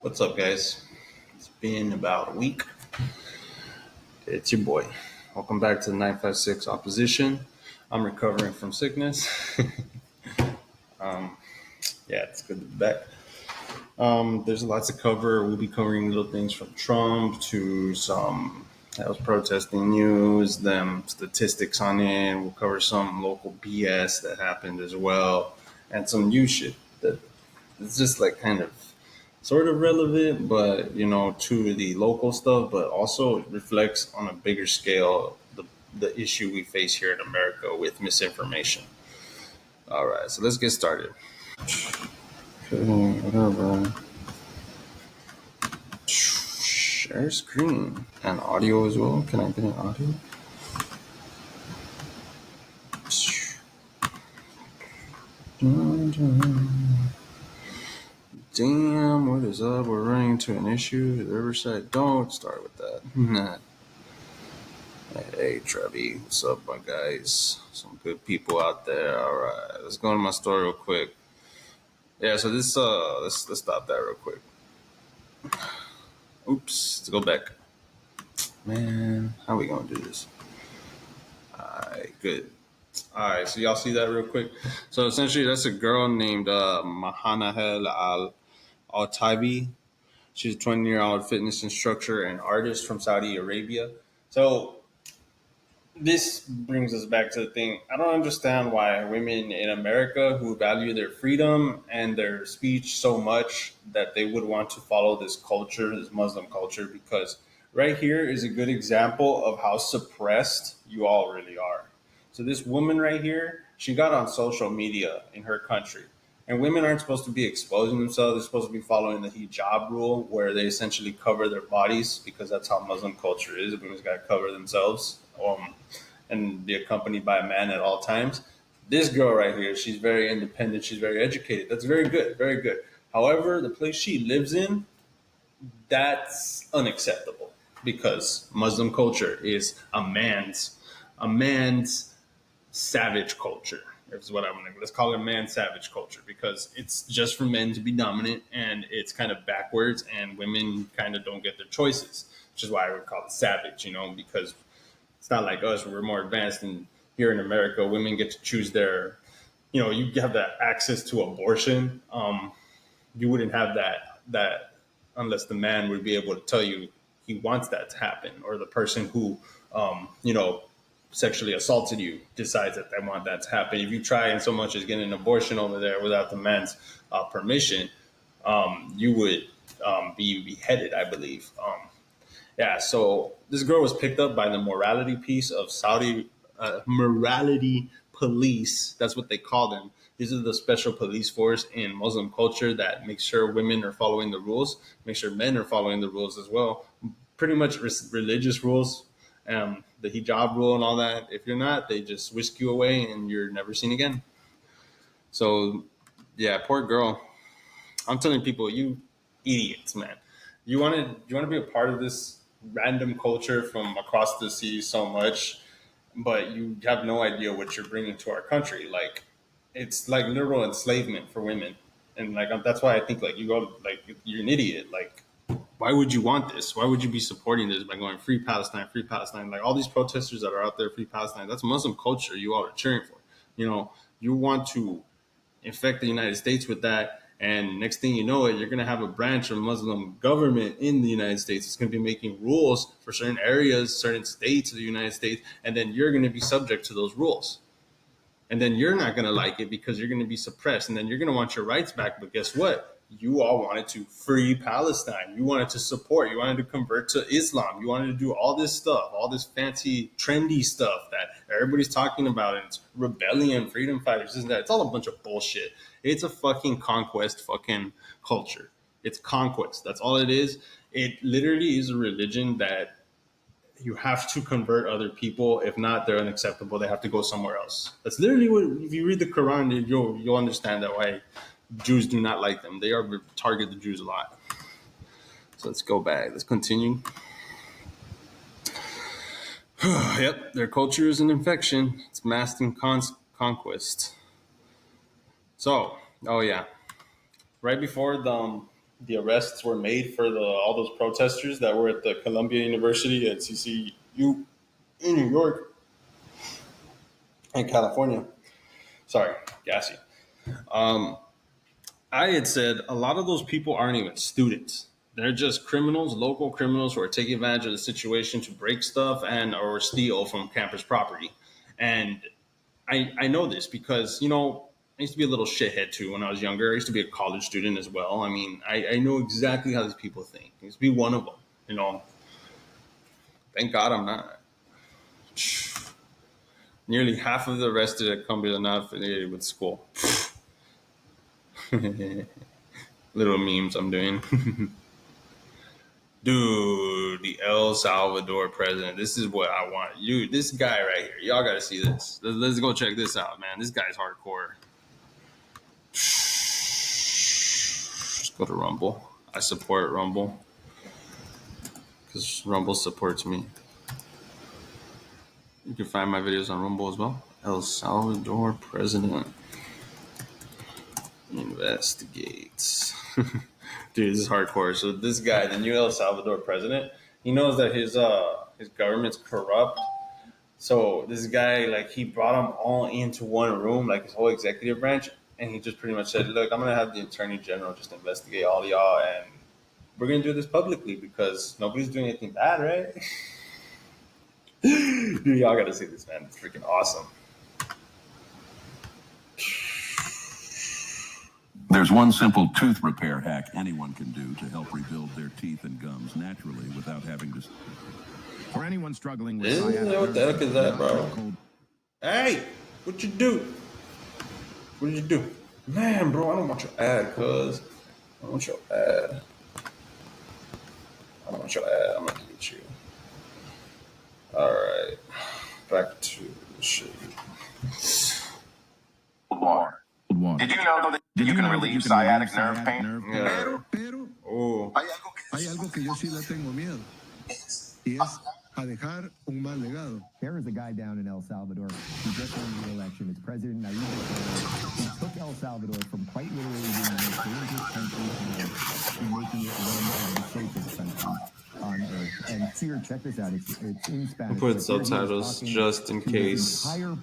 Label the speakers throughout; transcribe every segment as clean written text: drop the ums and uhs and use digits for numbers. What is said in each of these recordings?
Speaker 1: What's up, guys? It's been about a week. It's your boy. Welcome back to the 956 Opposition. I'm recovering from sickness. Yeah, it's good to be back. There's lots to cover. We'll be covering little things from Trump to some house protesting news, them statistics on it. We'll cover some local BS that happened as well, and some new shit that it's just like kind of sort of relevant, but to the local stuff, but also it reflects on a bigger scale the issue we face here in America with misinformation. All right, so let's get started. Okay, whatever. Share screen and audio as well. Can I get an audio? Damn, what is up? We're running into an issue. The Riverside. Don't start with that. Hey, Trevi. What's up, my guys? Some good people out there. All right, let's go into my story real quick. Yeah, so this let's stop that real quick. Oops, let's go back. Man, how we gonna do this? All right, good. All right, so y'all see that real quick. So essentially, that's a girl named Mahanahel Al Taibi. She's a 20-year-old fitness instructor and artist from Saudi Arabia. So this brings us back to the thing. I don't understand why women in America who value their freedom and their speech so much that they would want to follow this culture, this Muslim culture, because right here is a good example of how suppressed you all really are. So this woman right here, she got on social media in her country. And women aren't supposed to be exposing themselves. They're supposed to be following the hijab rule, where they essentially cover their bodies because that's how Muslim culture is. Women's got to cover themselves and be accompanied by a man at all times. This girl right here, she's very independent. She's very educated. That's very good, very good. However, the place she lives in, that's unacceptable because Muslim culture is a man's savage culture. Is what I'm gonna let's call it a man savage culture because it's just for men to be dominant and it's kind of backwards and women kind of don't get their choices, which is why I would call it savage, because it's not like us. We're more advanced, and here in America, women get to choose their, you have that access to abortion. You wouldn't have that unless the man would be able to tell you he wants that to happen, or the person who, sexually assaulted you decides that they want that to happen. If you try and so much as get an abortion over there without the man's permission, you would be beheaded, I believe. Yeah, so this girl was picked up by the morality piece of Saudi morality police. That's what they call them. These are the special police force in Muslim culture that makes sure women are following the rules, make sure men are following the rules as well. Pretty much religious rules, the hijab rule and all that. If you're not, they just whisk you away and you're never seen again. So, yeah, poor girl. I'm telling people, you idiots, man. You want to be a part of this random culture from across the sea so much, but you have no idea what you're bringing to our country. Like, it's like literal enslavement for women, and like that's why I think like you go like you're an idiot. Like, why would you want this? Why would you be supporting this by going free Palestine, free Palestine? Like all these protesters that are out there, free Palestine. That's Muslim culture. You all are cheering for. You want to infect the United States with that. And next thing you know it, you're going to have a branch of Muslim government in the United States. It's going to be making rules for certain areas, certain states of the United States, and then you're going to be subject to those rules. And then you're not going to like it because you're going to be suppressed. And then you're going to want your rights back. But guess what? You all wanted to free Palestine. You wanted to support. You wanted to convert to Islam. You wanted to do all this stuff, all this fancy, trendy stuff that everybody's talking about. And it's rebellion, freedom fighters, isn't that? It's all a bunch of bullshit. It's a fucking conquest fucking culture. It's conquest. That's all it is. It literally is a religion that you have to convert other people. If not, they're unacceptable. They have to go somewhere else. That's literally what. If you read the Quran, you'll understand that why Jews do not like them. They are target the Jews a lot. So let's go back. Let's continue. Yep, their culture is an infection. It's masked in conquest. So, oh yeah, right before the arrests were made for all those protesters that were at the Columbia University and CCU in New York and California. Sorry, gassy. Um, I had said a lot of those people aren't even students. They're just criminals, local criminals who are taking advantage of the situation to break stuff and or steal from campus property. And I know this because, I used to be a little shithead too when I was younger. I used to be a college student as well. I mean, I know exactly how these people think. I used to be one of them. Thank God I'm not. Nearly half of the arrested at Columbia are not affiliated with school. Little memes I'm doing. Dude, the El Salvador president. This is what I want. This guy right here. Y'all got to see this. Let's go check this out, man. This guy's hardcore. Let's go to Rumble. I support Rumble because Rumble supports me. You can find my videos on Rumble as well. El Salvador president investigates. Dude, this is hardcore. So this guy, the new El Salvador president, he knows that his government's corrupt. So this guy, like, he brought them all into one room, like his whole executive branch, and he just pretty much said, "Look, I'm gonna have the attorney general just investigate all y'all, and we're gonna do this publicly because nobody's doing anything bad, right?" Dude, y'all gotta see this, man. It's freaking awesome.
Speaker 2: There's one simple tooth repair hack anyone can do to help rebuild their teeth and gums naturally without having to.
Speaker 3: For anyone struggling with
Speaker 1: what the heck is that, bro? Hey, what you do? What did you do? Man, bro, I don't want your ad, cuz. I don't want your ad. I don't want your ad. I'm gonna delete you. Alright. Back to the shit.
Speaker 4: Water. Did you know that you can relieve sciatic nerve pain?
Speaker 1: Yeah.
Speaker 5: Pero
Speaker 1: Oh.
Speaker 5: hay algo que yo sí le tengo miedo y es a dejar un mal legado.
Speaker 3: There is a guy down in El Salvador who just won the election. It's President Nayib Bukele. He took El Salvador from quite literally being the most dangerous country to making it one of the safest countries on earth. And here, check this out. It's in Spanish.
Speaker 1: I'll put subtitles just in case you're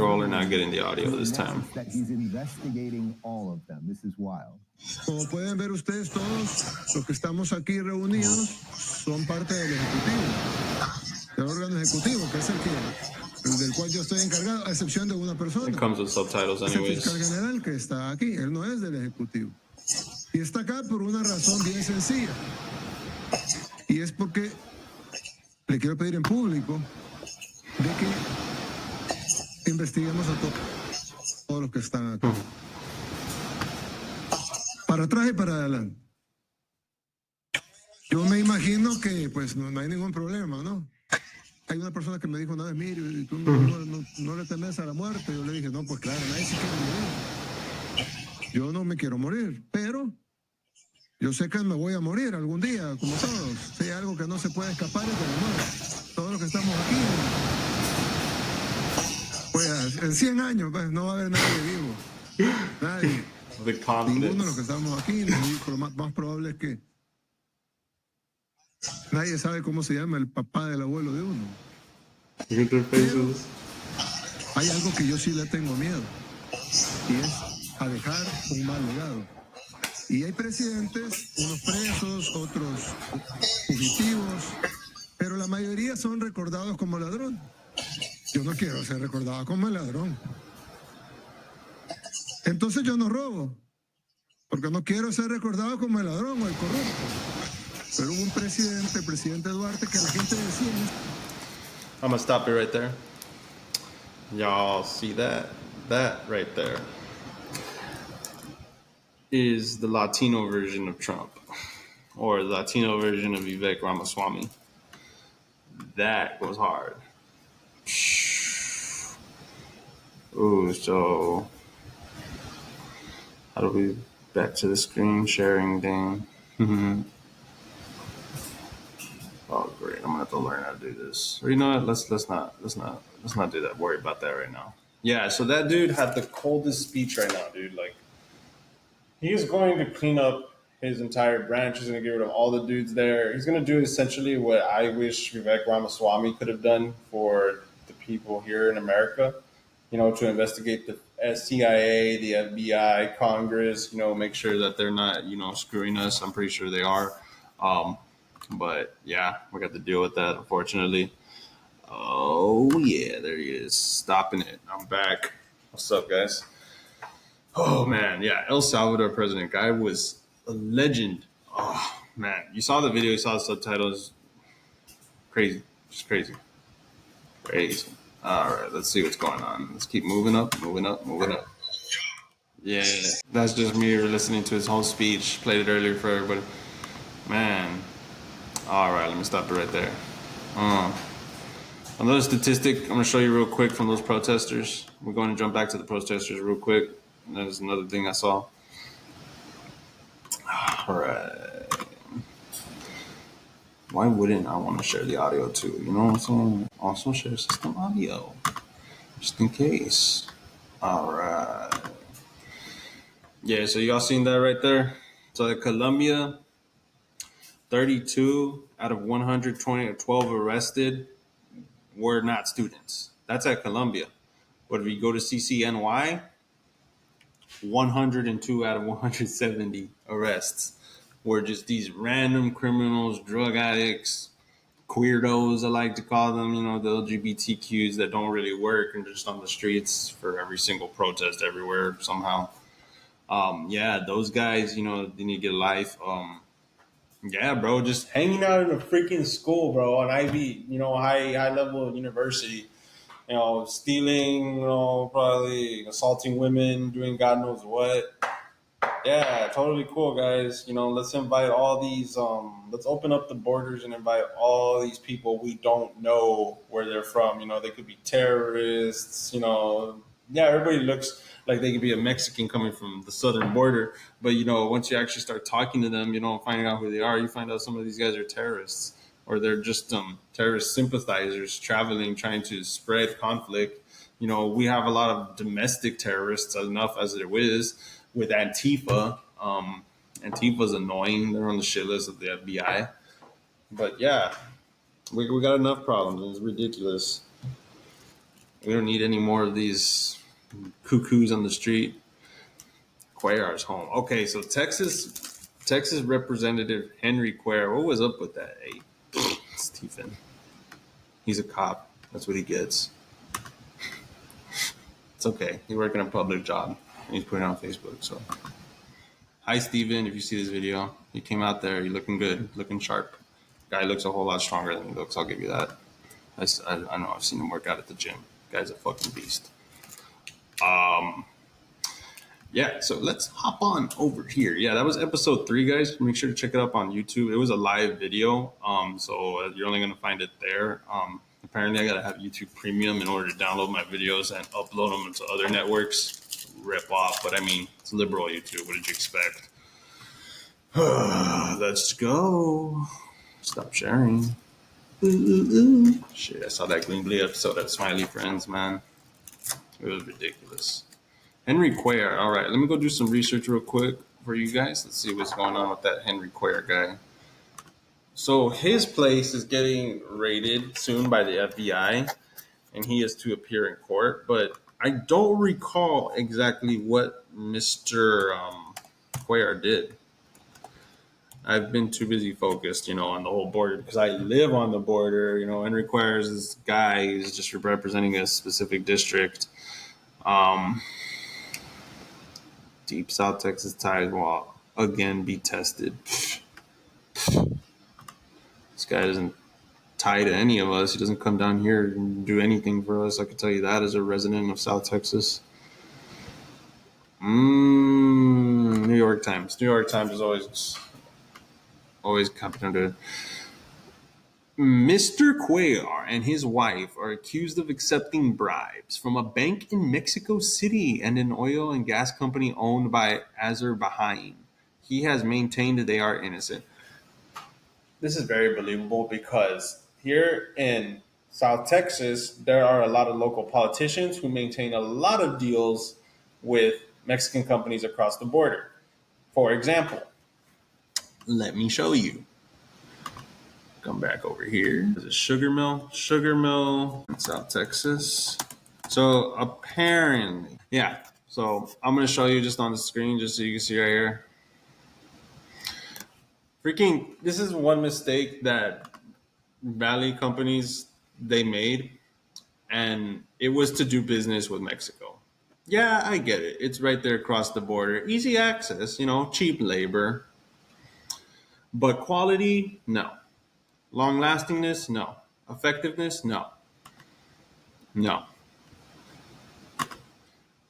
Speaker 1: all not getting the audio this time.
Speaker 3: That he's investigating all of them. This is wild.
Speaker 5: Como pueden ver ustedes todos, los que estamos aquí reunidos son parte del ejecutivo, del órgano ejecutivo, que es el del cual yo estoy encargado, a excepción de una persona.
Speaker 1: It comes with subtitles
Speaker 5: Es el
Speaker 1: anyways.
Speaker 5: fiscal general que está aquí, él no es del ejecutivo. Y está acá por una razón bien sencilla. Y es porque le quiero pedir en público de que investiguemos a todos los que están acá. Para atrás y para adelante. Yo me imagino que pues no hay ningún problema, ¿no? Hay una persona que me dijo una vez, mire, tú no le temes a la muerte. Yo le dije, no, pues claro, nadie se quiere morir. Yo no me quiero morir, pero yo sé que me voy a morir algún día, como todos. Si hay algo que no se puede escapar es de la muerte. Todos los que estamos aquí, pues en 100 años pues, no va a haber nadie vivo. Nadie. Ninguno de los que estamos aquí, lo más probable es que nadie sabe cómo se llama el papá del abuelo de uno. Pero hay algo que yo sí le tengo miedo, y es a dejar un mal legado. Y hay presidentes, unos presos, otros fugitivos, pero la mayoría son recordados como ladrón. Yo no quiero ser recordado como el ladrón. Entonces yo no robo, porque no quiero ser recordado como el ladrón o el corrupto. Pero hubo un presidente, el presidente Duarte, que la gente decía...
Speaker 1: I'm gonna stop it right there. Y'all see that? That right there is the Latino version of Trump, or the Latino version of Vivek Ramaswamy. That goes hard. Ooh, so how do we back to the screen sharing thing? Oh great, I'm gonna have to learn how to do this. Or you know what? Let's not do that. Worry about that right now. Yeah, so that dude had the coldest speech right now, dude. Like, he is going to clean up his entire branch. He's going to get rid of all the dudes there. He's going to do essentially what I wish Vivek Ramaswamy could have done for the people here in America, to investigate the CIA, the FBI, Congress, make sure that they're not, screwing us. I'm pretty sure they are. But yeah, we got to deal with that, unfortunately. Oh, yeah, there he is. Stopping it. I'm back. What's up, guys? Oh, man. Yeah, El Salvador president guy was a legend. Oh, man. You saw the video, you saw the subtitles. Crazy. Just crazy. Crazy. All right, let's see what's going on. Let's keep moving up. Yeah, that's just me listening to his whole speech. Played it earlier for everybody. Man. All right, let me stop it right there. Another statistic I'm going to show you real quick from those protesters. We're going to jump back to the protesters real quick. That is another thing I saw. All right. Why wouldn't I want to share the audio too? You know what I'm saying? Also share system audio, just in case. All right. Yeah, so y'all seen that right there? So at Colombia, 32 out of 112 arrested were not students. That's at Colombia. But if you go to CCNY, 102 out of 170 arrests were just these random criminals, drug addicts, queerdos, I like to call them, the LGBTQs that don't really work and just on the streets for every single protest everywhere somehow. Yeah, those guys, they need to get a life. Yeah, bro, just hanging out in a freaking school, bro, on Ivy, high level university, stealing, probably assaulting women, doing God knows what. Yeah, totally cool, guys. Let's invite all these. Let's open up the borders and invite all these people we don't know where they're from. They could be terrorists. Yeah, everybody looks like they could be a Mexican coming from the southern border. But once you actually start talking to them, finding out who they are, you find out some of these guys are terrorists, or they're just terrorist sympathizers traveling, trying to spread conflict. We have a lot of domestic terrorists, enough as it is, with Antifa. Antifa's annoying. They're on the shit list of the FBI. But yeah, we got enough problems. It's ridiculous. We don't need any more of these cuckoos on the street. Cuellar's home. Okay, so Texas Representative Henry Cuellar. What was up with that? Hey, Stephen. He's a cop. That's what he gets. It's okay. He's working a public job. And he's putting it on Facebook. So, hi, Steven. If you see this video, you came out there. You're looking good, looking sharp. Guy looks a whole lot stronger than he looks. I'll give you that. I know. I've seen him work out at the gym. Guy's a fucking beast. Yeah. So let's hop on over here. Yeah, that was episode 3, guys. Make sure to check it up on YouTube. It was a live video. So you're only gonna find it there. Apparently, I gotta have YouTube Premium in order to download my videos and upload them to other networks. Rip off, but I mean, it's liberal YouTube. What did you expect? Let's go. Stop sharing. Ooh. Shit, I saw that Green Glee episode at Smiley Friends, man. It was ridiculous. Henry Cuellar. All right, let me go do some research real quick for you guys. Let's see what's going on with that Henry Cuellar guy. So his place is getting raided soon by the FBI, and he is to appear in court. But I don't recall exactly what Mr. Cuellar did. I've been too busy focused, on the whole border because I live on the border. Henry Cuellar is this guy who's just representing a specific district. Deep South Texas ties will again be tested. This guy doesn't tie to any of us. He doesn't come down here and do anything for us. I can tell you that as a resident of South Texas. New York Times. New York Times is always competent to it. Mr. Cuellar and his wife are accused of accepting bribes from a bank in Mexico City and an oil and gas company owned by Azerbaijan. He has maintained that they are innocent. This is very believable because here in South Texas, there are a lot of local politicians who maintain a lot of deals with Mexican companies across the border. For example, Let me show you. Come back over here. There's a sugar mill in South Texas. So apparently, yeah. So I'm gonna show you just on the screen, just so you can see right here. Freaking, this is one mistake that Valley companies they made, and it was to do business with Mexico. Yeah, I get it. It's right there across the border, easy access, cheap labor, but quality, no. Long lastingness, no. Effectiveness, no. No.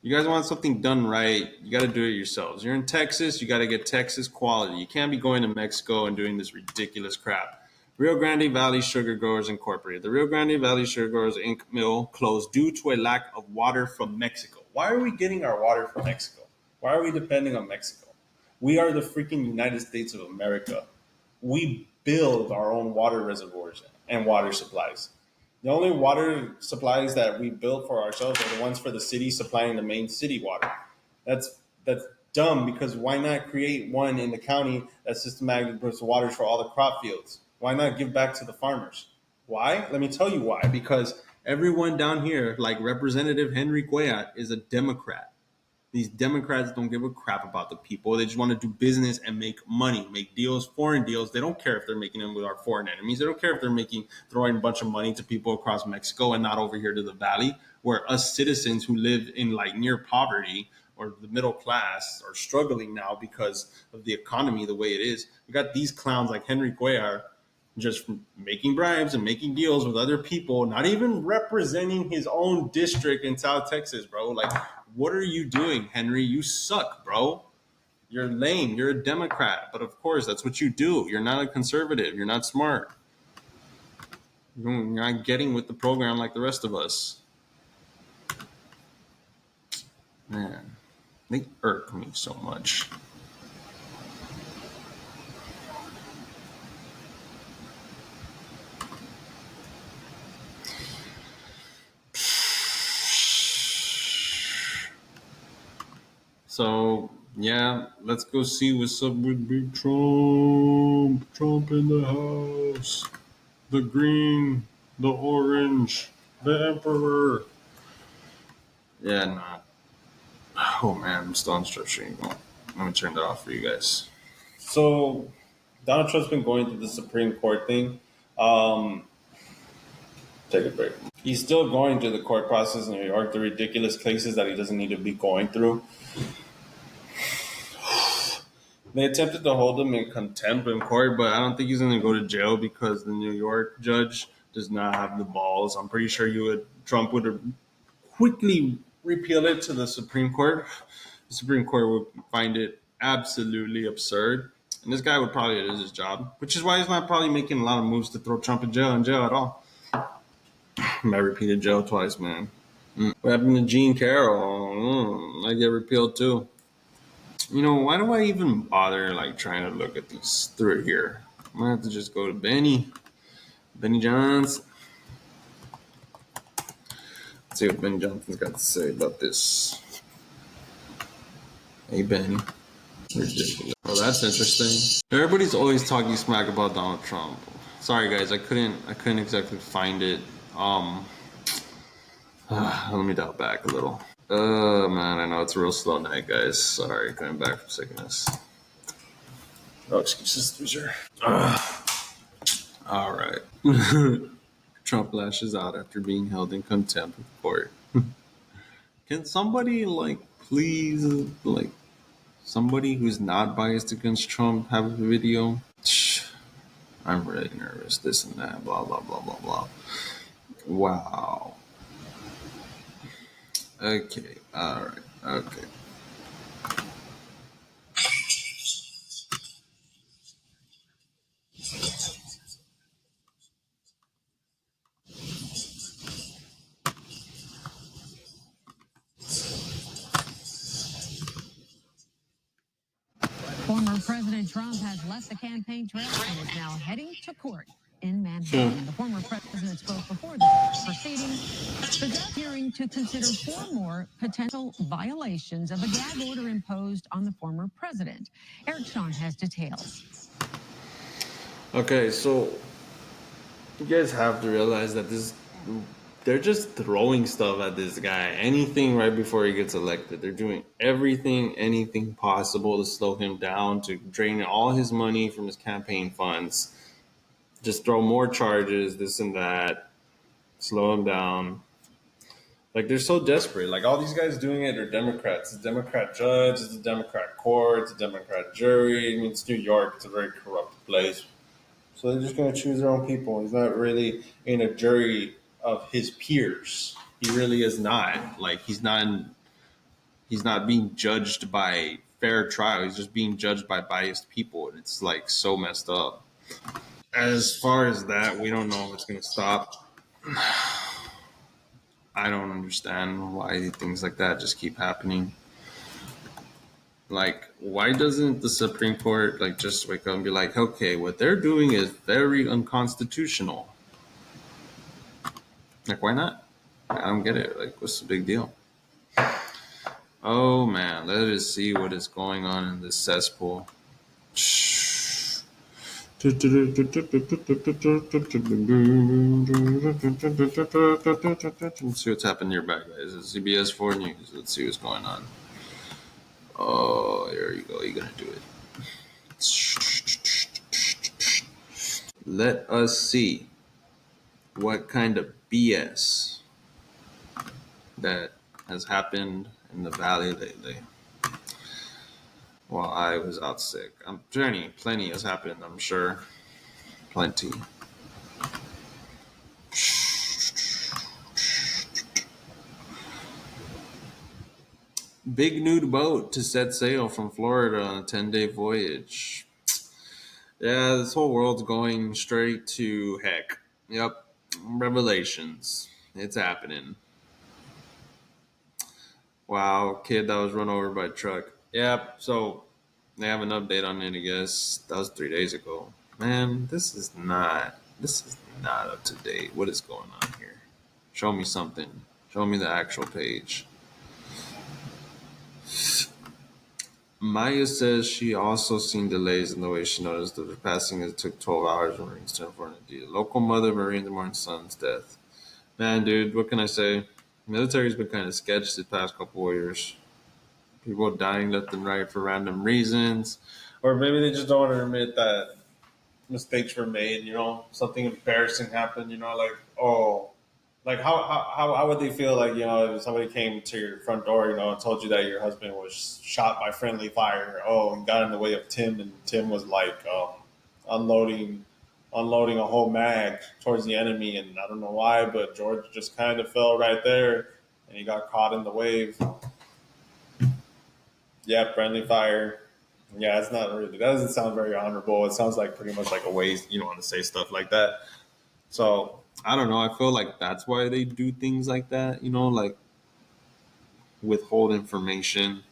Speaker 1: You guys want something done right, you got to do it yourselves. You're in Texas, you got to get Texas quality. You can't be going to Mexico and doing this ridiculous crap. Rio Grande Valley Sugar Growers Incorporated. The Rio Grande Valley Sugar Growers Inc. mill closed due to a lack of water from Mexico. Why are we getting our water from Mexico? Why are we depending on Mexico? We are the freaking United States of America. We build our own water reservoirs and water supplies. The only water supplies that we built for ourselves are the ones for the city supplying the main city water. That's dumb, because why not create one in the county that systematically brings waters for all the crop fields? Why not give back to the farmers? Why? Let me tell you why. Because everyone down here, like Representative Henry Cuellar, is a Democrat. These Democrats don't give a crap about the people. They just want to do business and make money, make deals, foreign deals. They don't care if they're making them with our foreign enemies. They don't care if they're throwing a bunch of money to people across Mexico and not over here to the valley, where us citizens who live in like near poverty or the middle class are struggling now because of the economy the way it is. We got these clowns like Henry Cuellar just making bribes and making deals with other people, not even representing his own district in South Texas, bro. Like, what are you doing, Henry? You suck, bro. You're lame. You're a Democrat. But of course, that's what you do. You're not a conservative. You're not smart. You're not getting with the program like the rest of us. Man, they irk me so much. So, yeah, let's go see what's up with Big Trump. Trump in the house. The green, the orange, the emperor. Yeah, nah. Oh, man, I'm still on stretching. Let me turn that off for you guys. So, Donald Trump's been going through the Supreme Court thing. Take a break. He's still going through the court process in New York, the ridiculous cases that he doesn't need to be going through. They attempted to hold him in contempt in court, but I don't think he's going to go to jail because the New York judge does not have the balls. I'm pretty sure Trump would quickly repeal it to the Supreme Court. The Supreme Court would find it absolutely absurd. And this guy would probably lose his job, which is why he's not probably making a lot of moves to throw Trump in jail at all. I repeated jail twice, man. What happened to Gene Carroll? I get repealed too. Why do I even bother trying to look at these through here? I'm gonna have to just go to Benny Johns. Let's see what Benny Johnson's got to say about this. Hey, Benny. Ridiculous. Oh, that's interesting. Everybody's always talking smack about Donald Trump. Sorry, guys, I couldn't exactly find it. Let me dial back a little. Man, I know it's a real slow night, guys. Sorry, coming back from sickness. Oh, excuses, loser. All right. Trump lashes out after being held in contempt of court. Can somebody, please, somebody who's not biased against Trump have a video? I'm really nervous. This and that. Blah, blah, blah, blah, blah. Wow. Okay. All right. Okay.
Speaker 6: Former President Trump has left the campaign trail and is now heading to court in Manhattan. The former president spoke before the proceedings. The judge hearing to consider 4 more potential violations of a gag order imposed on the former president. Eric Sean has details.
Speaker 1: Okay, so you guys have to realize that they're just throwing stuff at this guy. Anything right before he gets elected. They're doing anything possible to slow him down, to drain all his money from his campaign funds. Just throw more charges, this and that, slow him down. Like they're so desperate. Like all these guys doing it are Democrats. It's a Democrat judge, it's a Democrat court, it's a Democrat jury. I mean, it's New York. It's a very corrupt place. So they're just going to choose their own people. He's not really in a jury of his peers. He really is not. Like he's not being judged by fair trial. He's just being judged by biased people, and it's like so messed up. As far as that, we don't know if it's going to stop. I don't understand why things like that just keep happening. Like, why doesn't the Supreme Court like just wake up and be like, okay, what they're doing is very unconstitutional? Like, why not? I don't get it. Like, what's the big deal? Oh man, let us see what is going on in this cesspool. Let's see what's happened nearby, guys. It's CBS 4 News. Let's see what's going on. Oh, there you go. You're gonna do it. Let us see what kind of BS that has happened in the valley lately. While I was out sick. Plenty has happened, I'm sure. Plenty. Big nude boat to set sail from Florida on a 10-day voyage. Yeah, this whole world's going straight to heck. Yep. Revelations. It's happening. Wow, kid that was run over by a truck. Yep, so they have an update on it, I guess. That was 3 days ago. Man, this is not up to date. What is going on here? Show me something. Show me the actual page. Maya says she also seen delays in the way she noticed that the passing as it took 12 hours for Marines to inform the local mother of Marine the morning son's death. Man, dude, what can I say? The military's been kind of sketched the past couple of years. People dying left and right for random reasons. Or maybe they just don't want to admit that mistakes were made, something embarrassing happened, like how would they feel like, if somebody came to your front door, and told you that your husband was shot by friendly fire, and got in the way of Tim, and Tim was like unloading a whole mag towards the enemy, and I don't know why, but George just kind of fell right there and he got caught in the wave. Yeah, friendly fire. Yeah, it's not really. That doesn't sound very honorable. It sounds like pretty much like a waste. You don't want to say stuff like that. So I don't know. I feel like that's why they do things like that. Like withhold information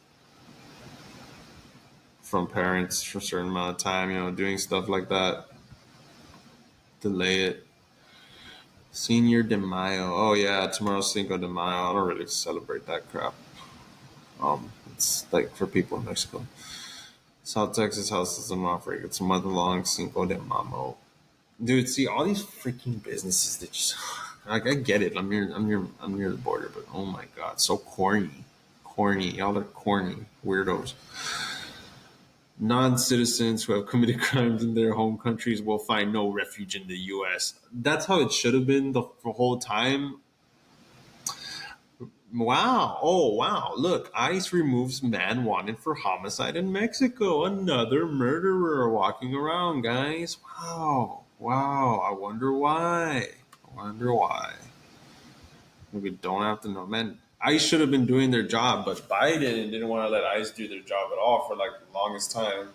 Speaker 1: from parents for a certain amount of time. Doing stuff like that, delay it. Senior de Mayo. Oh yeah, tomorrow's Cinco de Mayo. I don't really celebrate that crap. It's like for people in Mexico. South Texas houses in Mafric. It's a month-long Cinco de Mayo. Dude, see all these freaking businesses that just like I get it. I'm near the border, but oh my god, so corny. Y'all are corny weirdos. Non-citizens who have committed crimes in their home countries will find no refuge in the U.S. That's how it should have been the whole time. Wow. Oh, wow. Look, ICE removes man wanted for homicide in Mexico. Another murderer walking around, guys. Wow. I wonder why. We don't have to know. Man, ICE should have been doing their job, but Biden didn't want to let ICE do their job at all for like the longest time.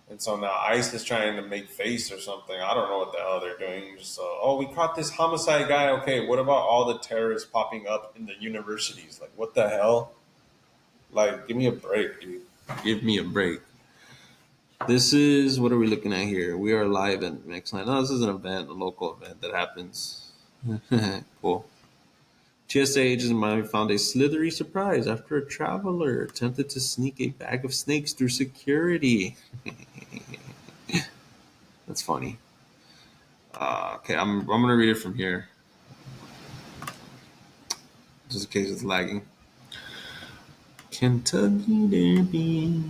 Speaker 1: And so now ICE is trying to make face or something. I don't know what the hell they're doing. Just we caught this homicide guy. Okay, what about all the terrorists popping up in the universities? Like, what the hell? Like, give me a break, dude. Give me a break. This is, what are we looking at here? We are live in Mixline. No, this is an event, a local event that happens. Cool. TSA agents in Miami found a slithery surprise after a traveler attempted to sneak a bag of snakes through security. That's funny. Okay, I'm gonna read it from here, just in case it's lagging. Kentucky Derby.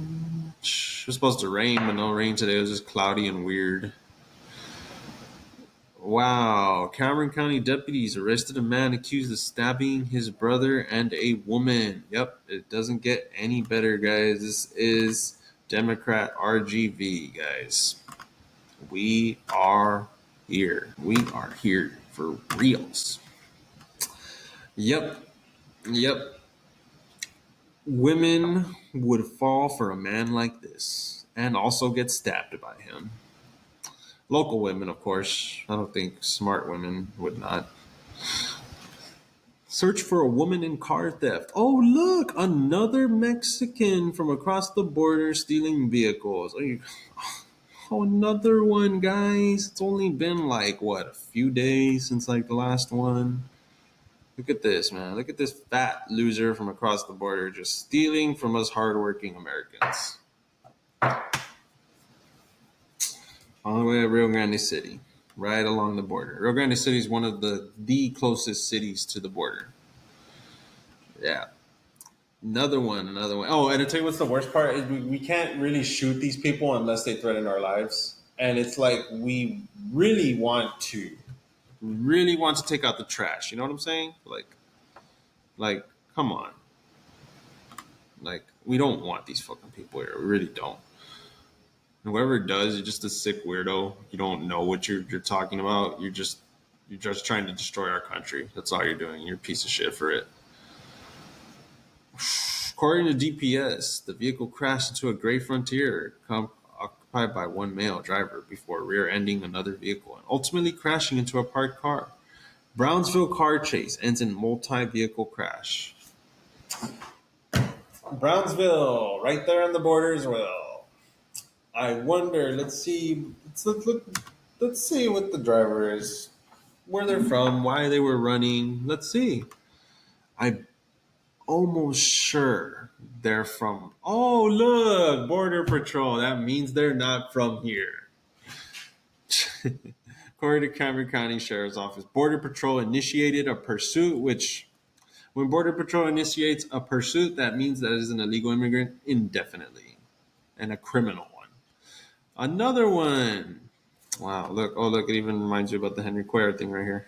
Speaker 1: It was supposed to rain, but no rain today. It was just cloudy and weird. Wow. Cameron County deputies arrested a man accused of stabbing his brother and a woman. Yep, it doesn't get any better, guys. This is Democrat RGV, guys. We are here. We are here for reals. Yep. Women would fall for a man like this and also get stabbed by him. Local women, of course. I don't think smart women would not. Search for a woman in car theft. Oh, look, another Mexican from across the border stealing vehicles. Oh, another one, guys. It's only been like, what, a few days since like the last one. Look at this, man. Look at this fat loser from across the border just stealing from us hardworking Americans. All the way to Rio Grande City, right along the border. Rio Grande City is one of the closest cities to the border. Yeah. Another one. Oh, and I tell you what's the worst part is we can't really shoot these people unless they threaten our lives. And it's like we really want to take out the trash. You know what I'm saying? Like, come on. Like, we don't want these fucking people here. We really don't. And whoever does, you're just a sick weirdo. You don't know what you're talking about. You're just trying to destroy our country. That's all you're doing. You're a piece of shit for it. According to DPS, the vehicle crashed into a gray Frontier occupied by one male driver before rear-ending another vehicle and ultimately crashing into a parked car. Brownsville car chase ends in multi-vehicle crash. Brownsville, right there on the border as well. I wonder. Let's see what the driver is, where they're from, why they were running. Let's see. I'm almost sure they're from. Oh, look, Border Patrol. That means they're not from here. According to Cameron County Sheriff's Office, Border Patrol initiated a pursuit, which, when Border Patrol initiates a pursuit, that means that it is an illegal immigrant indefinitely and a criminal one. Another one. Wow, look. Oh, look, it even reminds you about the Henry Cuellar thing right here.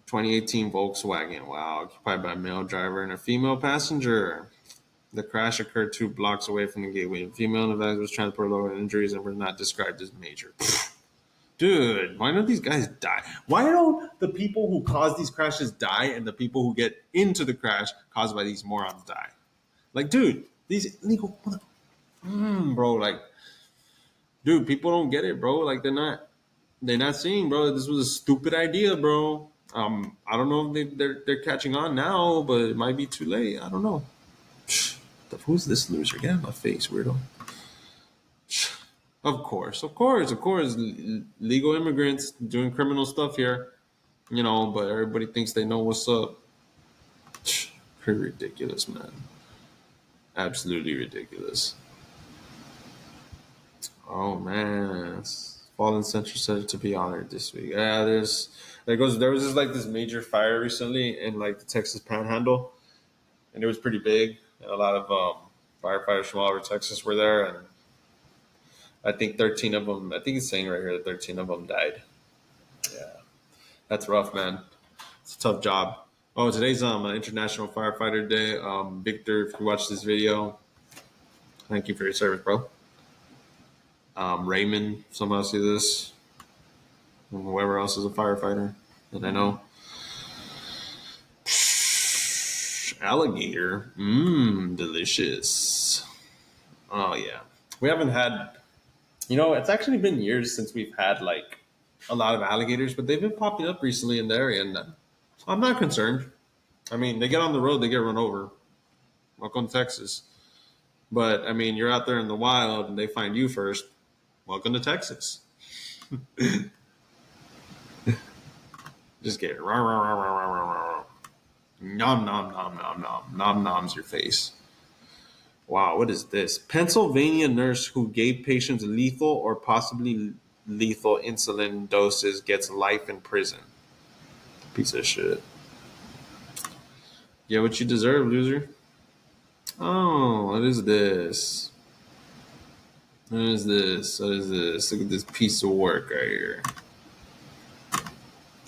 Speaker 1: 2018 Volkswagen. Wow, occupied by a male driver and a female passenger. The crash occurred 2 blocks away from the gateway. The female in the van was transported low with injuries and were not described as major. Dude, why don't these guys die? Why don't the people who cause these crashes die and the people who get into the crash caused by these morons die? Like, dude, these illegal... bro, like... Dude, people don't get it, bro. Like, they're not seeing, bro. This was a stupid idea, bro. I don't know if they're catching on now, but it might be too late. I don't know. Who's this loser? Get out of my face, weirdo. Of course. Legal immigrants doing criminal stuff here, but everybody thinks they know what's up. Pretty ridiculous, man. Absolutely ridiculous. Oh, man. Fallen Central said to be honored this week. Yeah, there was this major fire recently in like the Texas Panhandle, and it was pretty big. And a lot of firefighters from all over Texas were there, and I think 13 of them. I think it's saying right here that 13 of them died. Yeah, that's rough, man. It's a tough job. Oh, today's International Firefighter Day. Victor, if you watch this video, thank you for your service, bro. Raymond, if someone else see this, and whoever else is a firefighter that I know. Alligator, delicious. Oh yeah, we haven't had. It's actually been years since we've had like a lot of alligators, but they've been popping up recently in the area, and I'm not concerned. I mean, they get on the road, they get run over. Welcome to Texas. But I mean, you're out there in the wild, and they find you first. Welcome to Texas. Just get it. Nom nom nom nom nom nom noms your face. Wow, what is this? Pennsylvania nurse who gave patients lethal or possibly lethal insulin doses gets life in prison. Piece of shit. Yeah, what you deserve, loser. Oh, what is this? What is this? What is this? Look at this piece of work right here.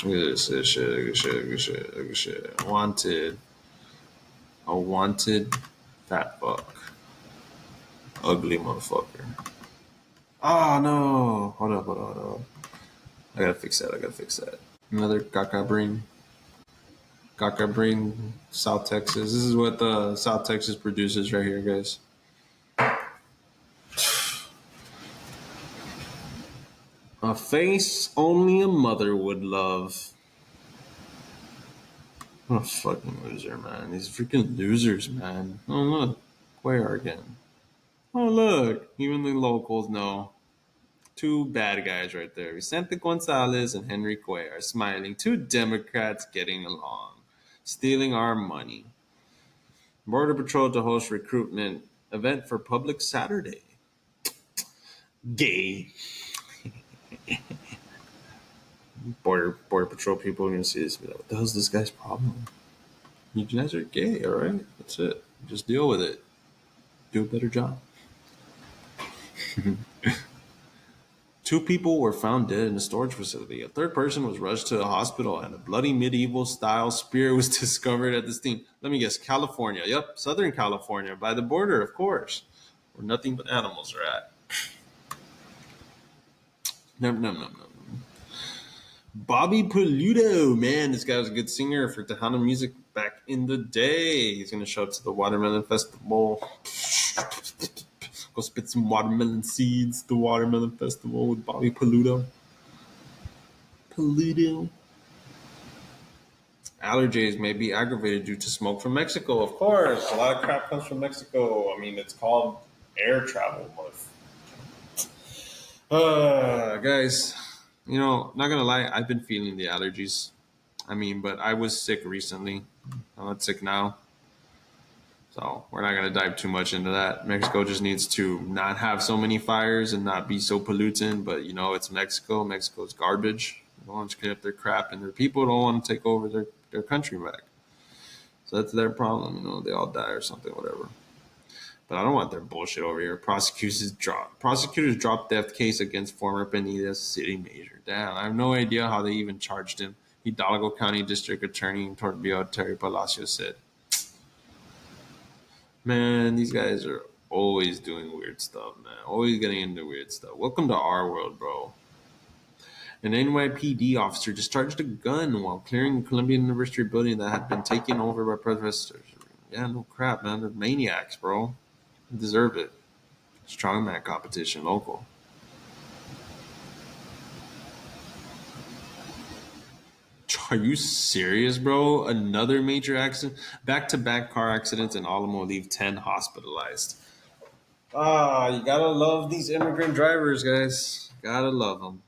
Speaker 1: Look at this shit. Look at shit. Look at shit. Look at shit. Wanted. A wanted fat fuck. Ugly motherfucker. Oh no. Hold up, hold up, hold up. I gotta fix that. Another caca brain. Caca brain, South Texas. This is what the South Texas produces right here, guys. A face only a mother would love. What a fucking loser, man. These freaking losers, man. Oh, look. Where again? Oh, look. Even the locals know. Two bad guys right there. Vicente Gonzalez and Henry Quay are smiling. Two Democrats getting along. Stealing our money. Border Patrol to host recruitment event for Public Saturday. Gay. Border Patrol people are going to see this and be like, what the hell's this guy's problem? You guys are gay, all right? That's it. Just deal with it. Do a better job. Two people were found dead in a storage facility. A third person was rushed to a hospital, and a bloody medieval-style spear was discovered at the scene. Let me guess, California. Yep, Southern California, by the border, of course, where nothing but animals are at. Nom. Bobby Peludo, man, this guy was a good singer for Tejano music back in the day. He's going to show up to the Watermelon Festival. Go spit some watermelon seeds at the Watermelon Festival with Bobby Peludo. Allergies may be aggravated due to smoke from Mexico. Of course, a lot of crap comes from Mexico. I mean, it's called air travel. Guys, you know, not gonna lie, I've been feeling the allergies. I mean, but I was sick recently. I'm not sick now. So we're not going to dive too much into that. Mexico just needs to not have so many fires and not be so pollutant. But, you know, it's Mexico. Mexico's garbage. They don't want to clean up their crap, and their people don't want to take over their country back. So that's their problem. You know, they all die or something, whatever. But I don't want their bullshit over here. Prosecutors dropped death case against former Benitez city major. Damn, I have no idea how they even charged him. Hidalgo County District Attorney Toribio Terry Palacios said. Man, these guys are always doing weird stuff, man. Always getting into weird stuff. Welcome to our world, bro. An NYPD officer discharged a gun while clearing a Columbia University building that had been taken over by protesters. Yeah, no crap, man. They're maniacs, bro. They deserve it. Strongman competition, local. Are you serious, bro? Another major accident? Back-to-back car accidents in Alamo leave 10 hospitalized. You gotta love these immigrant drivers, guys. Gotta love them.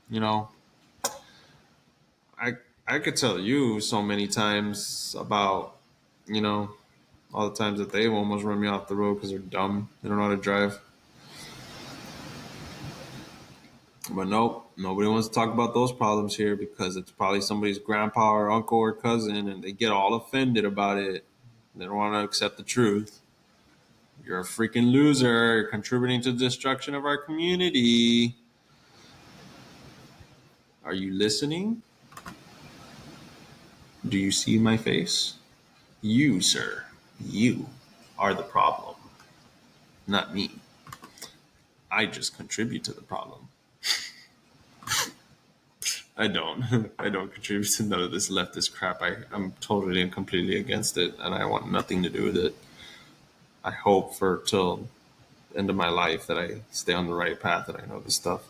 Speaker 1: You know, I could tell you so many times about, you know, all the times that they've almost run me off the road because they're dumb. They don't know how to drive. But nope, nobody wants to talk about those problems here because it's probably somebody's grandpa or uncle or cousin, and they get all offended about it. They don't want to accept the truth. You're a freaking loser. You're contributing to the destruction of our community. Are you listening? Do you see my face? You, sir, you are the problem, not me. I just contribute to the problem. I don't. I don't contribute to none of this leftist crap. I'm totally and completely against it, and I want nothing to do with it. I hope for till the end of my life that I stay on the right path, that I know this stuff.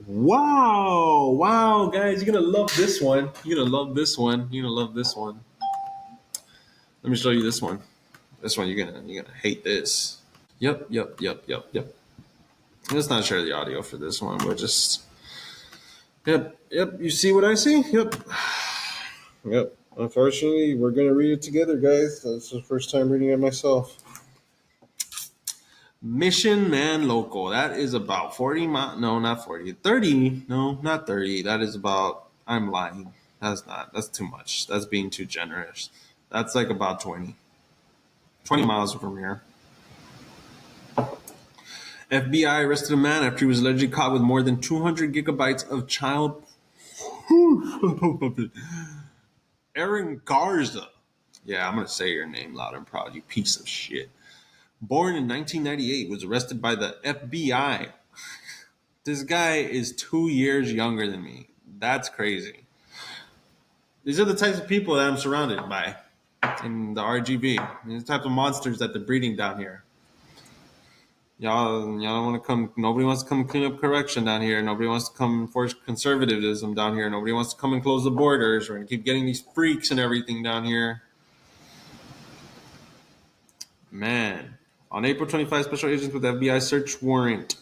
Speaker 1: Wow, guys, you're gonna love this one. You're gonna love this one. Let me show you this one. This one you're gonna hate this. Yep. Let's not share the audio for this one. We'll just Yep. You see what I see? Yep. Unfortunately, we're gonna read it together, guys. That's the first time reading it myself. Mission Man Local. That is about 40 miles. No, not 40. 30. No, not 30. That is about, I'm lying. That's too much. That's being too generous. That's like about 20. 20 miles from here. FBI arrested a man after he was allegedly caught with more than 200 gigabytes of child. Aaron Garza. Yeah, I'm going to say your name loud and proud, you piece of shit. Born in 1998, was arrested by the FBI. This guy is 2 years younger than me. That's crazy. These are the types of people that I'm surrounded by in the RGB. These types of monsters that they're breeding down here. Y'all don't want to come. Nobody wants to come clean up correction down here. Nobody wants to come enforce conservatism down here. Nobody wants to come and close the borders. We're going to keep getting these freaks and everything down here. Man. On April 25, special agents with FBI search warrant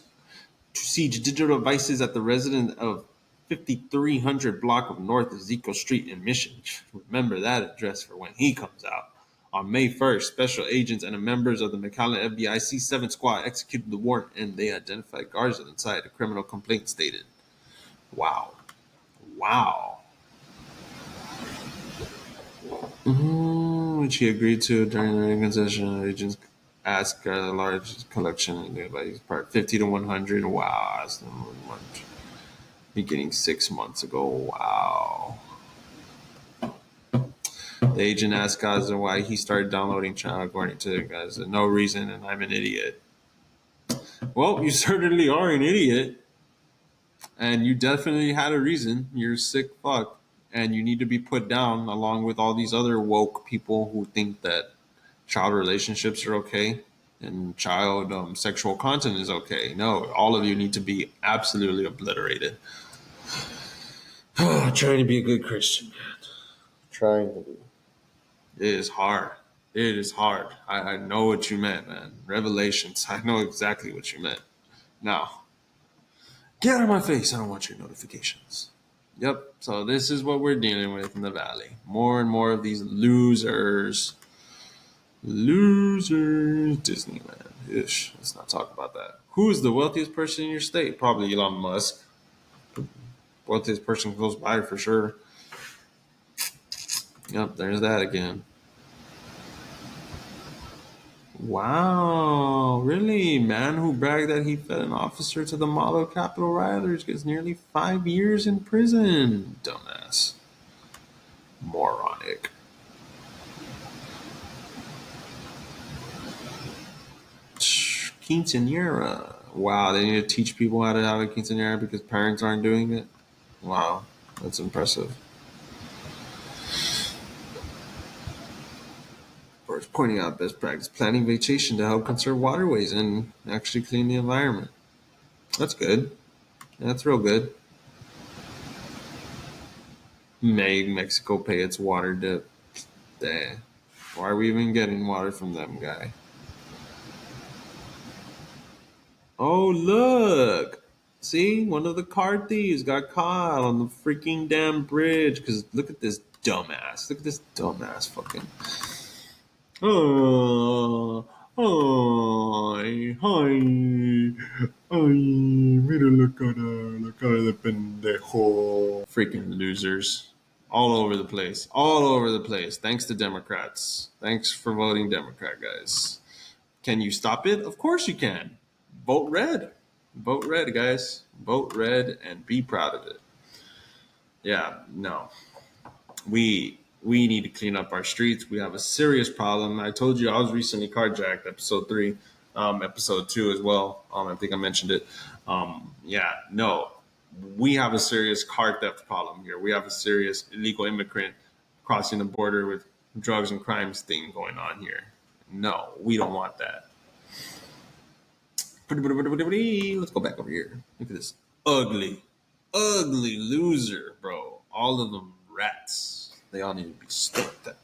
Speaker 1: to siege digital devices at the residence of 5300 block of North Ezekiel Street in Mission. Remember that address for when he comes out. On May 1st, special agents and members of the McAllen FBI C7 squad executed the warrant, and they identified Garza inside. A criminal complaint stated. Wow. Which he agreed to during the concession. Agents asked a large collection of part 50 to 100. Wow, that's the much. Beginning 6 months ago. Wow. The agent asked Gaza why he started downloading channel according to Gaza. No reason, and I'm an idiot. Well, you certainly are an idiot. And you definitely had a reason. You're a sick fuck. And you need to be put down along with all these other woke people who think that child relationships are okay and child sexual content is okay. No, all of you need to be absolutely obliterated. Trying to be a good Christian, man. Trying to be. It is hard. It is hard. I know what you meant, man. Revelations. I know exactly what you meant. Now, get out of my face. I don't want your notifications. Yep. So this is what we're dealing with in the Valley. More and more of these losers. Disneyland. Ish. Let's not talk about that. Who's the wealthiest person in your state? Probably Elon Musk. Wealthiest person close by for sure. Yep, there's that again. Wow, really? Man who bragged that he fed an officer to the model Capitol rioters gets nearly 5 years in prison. Dumbass. Moronic. Quinceañera. Wow, they need to teach people how to have a quinceañera because parents aren't doing it? Wow, that's impressive. First, pointing out best practice planning vacation to help conserve waterways and actually clean the environment. That's good. That's real good. Made Mexico pay its water debt. Damn. Why are we even getting water from them, guy? Oh, look. See? One of the car thieves got caught on the freaking damn bridge. Because look at this dumbass. Look at this dumbass fucking... Mira la cara de pendejo. Freaking losers. All over the place. All over the place. Thanks to Democrats. Thanks for voting Democrat, guys. Can you stop it? Of course you can. Vote red. Vote red, guys. Vote red and be proud of it. Yeah, no. We need to clean up our streets. We have a serious problem. I told you I was recently carjacked, episode 3, episode 2 as well. I think I mentioned it. We have a serious car theft problem here. We have a serious illegal immigrant crossing the border with drugs and crimes thing going on here. No, we don't want that. Let's go back over here. Look at this ugly loser, bro. All of them rats. They all need to be stuck at.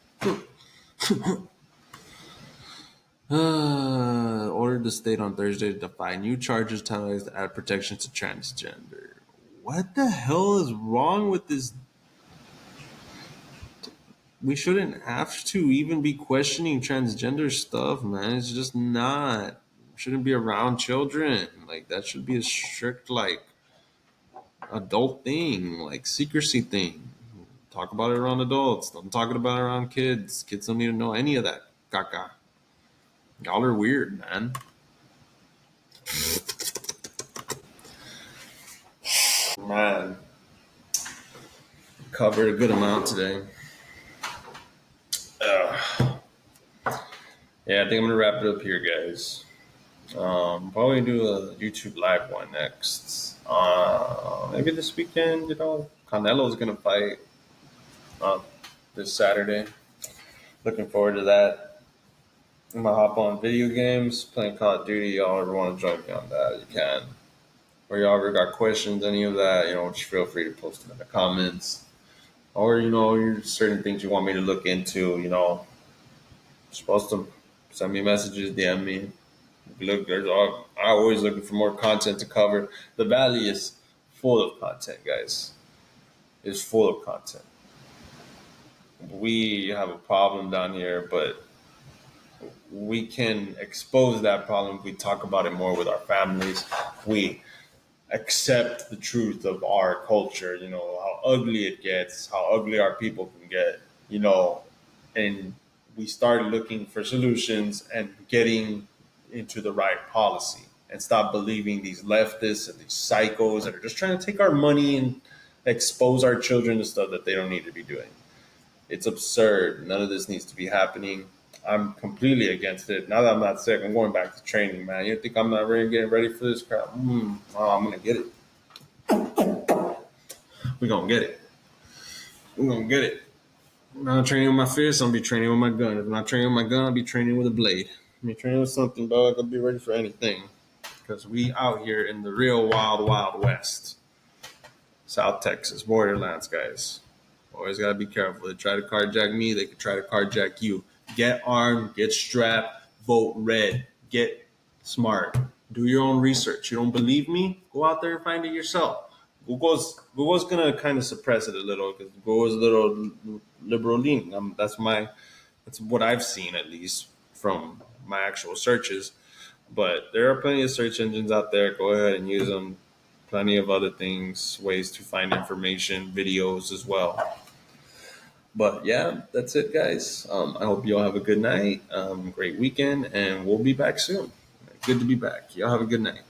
Speaker 1: Ordered the state on Thursday to defy new charges telling to add protections to transgender. What the hell is wrong with this? We shouldn't have to even be questioning transgender stuff, man. It's just not. shouldn't be around children. Like that should be a strict like adult thing, like secrecy thing. Talk about it around adults. Don't talk about it around kids. Kids don't need to know any of that. Caca. Y'all are weird, man. Man, covered a good amount today. Yeah, I think I'm gonna wrap it up here, guys. Probably do a YouTube live one next. Maybe this weekend. Canelo's gonna fight this Saturday. Looking forward to that. I'm gonna hop on video games, playing Call of Duty. Y'all ever want to join me on that? You can. Or y'all ever got questions, any of that? Just feel free to post them in the comments. Or certain things you want me to look into. You're supposed to send me messages, DM me. Look, I always looking for more content to cover. The Valley is full of content, guys. It's full of content. We have a problem down here, but we can expose that problem if we talk about it more with our families. We accept the truth of our culture, how ugly it gets, how ugly our people can get, and we start looking for solutions and getting into the right policy and stop believing these leftists and these psychos that are just trying to take our money and expose our children to stuff that they don't need to be doing. It's absurd. None of this needs to be happening. I'm completely against it. Now that I'm not sick, I'm going back to training, man. You think I'm not really getting ready for this crap? I'm going to get it. We're going to get it. We're going to get it. I'm not training with my fist. I'm going to be training with my gun. If I'm not training with my gun, I'll be training with a blade. I'm training with something, dog. I'll be ready for anything. Because we out here in the real wild, wild west. South Texas, borderlands, guys. Always got to be careful. They try to carjack me, they could try to carjack you. Get armed, get strapped, vote red, get smart. Do your own research. You don't believe me? Go out there and find it yourself. Google's going to kind of suppress it a little because Google's a little liberal leaning. That's what I've seen, at least, from my actual searches. But there are plenty of search engines out there. Go ahead and use them. Plenty of other things, ways to find information, videos as well. But yeah, that's it, guys. I hope you all have a good night, great weekend, and we'll be back soon. Good to be back. Y'all have a good night.